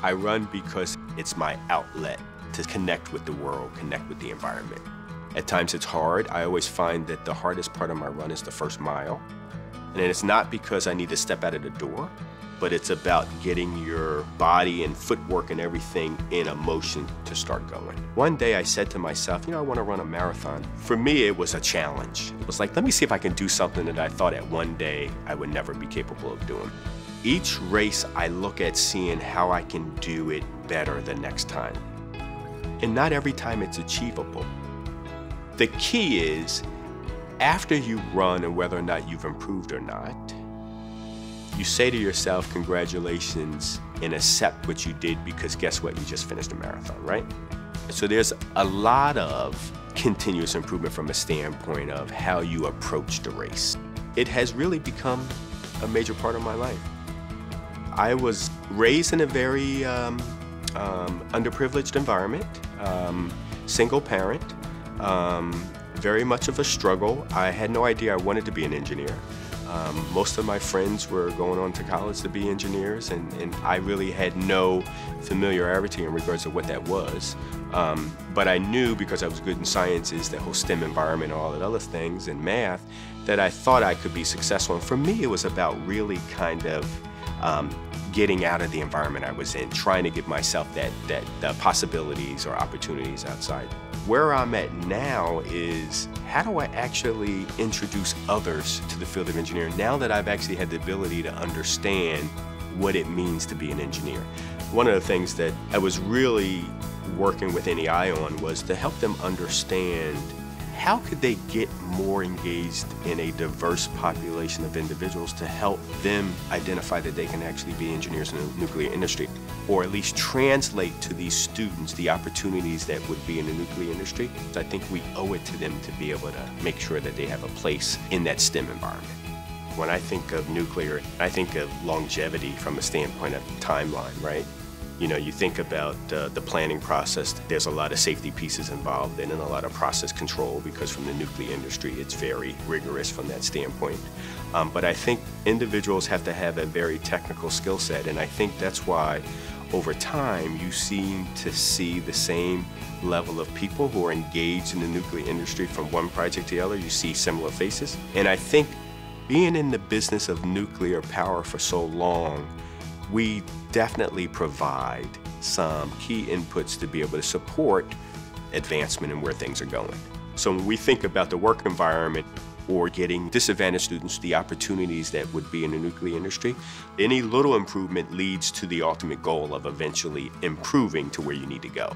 I run because it's my outlet to connect with the world, connect with the environment. At times it's hard. I always find that the hardest part of my run is the first mile. And it's not because I need to step out of the door, but it's about getting your body and footwork and everything in a motion to start going. One day I said to myself, I want to run a marathon. For me, it was a challenge. It was like, let me see if I can do something that I thought at one day I would never be capable of doing. Each race I look at seeing how I can do it better the next time. And not every time it's achievable. The key is, after you run and whether or not you've improved or not, you say to yourself, congratulations, and accept what you did because guess what? You just finished a marathon, right? So there's a lot of continuous improvement from a standpoint of how you approach the race. It has really become a major part of my life. I was raised in a very underprivileged environment, single parent, very much of a struggle. I had no idea I wanted to be an engineer. Most of my friends were going on to college to be engineers, and I really had no familiarity in regards to what that was. But I knew, because I was good in sciences, the whole STEM environment and all that other things, and math, that I thought I could be successful. And for me, it was about really kind of getting out of the environment I was in, trying to give myself the possibilities or opportunities outside. Where I'm at now is, how do I actually introduce others to the field of engineering now that I've actually had the ability to understand what it means to be an engineer? One of the things that I was really working with NEI on was to help them understand how could they get more engaged in a diverse population of individuals to help them identify that they can actually be engineers in the nuclear industry, or at least translate to these students the opportunities that would be in the nuclear industry. I think we owe it to them to be able to make sure that they have a place in that STEM environment. When I think of nuclear, I think of longevity from a standpoint of timeline, right? You think about the planning process. There's a lot of safety pieces involved and a lot of process control, because from the nuclear industry, it's very rigorous from that standpoint. But I think individuals have to have a very technical skill set, and I think that's why over time you seem to see the same level of people who are engaged in the nuclear industry from one project to the other. You see similar faces. And I think being in the business of nuclear power for so long, we definitely provide some key inputs to be able to support advancement in where things are going. So when we think about the work environment or getting disadvantaged students the opportunities that would be in the nuclear industry, any little improvement leads to the ultimate goal of eventually improving to where you need to go.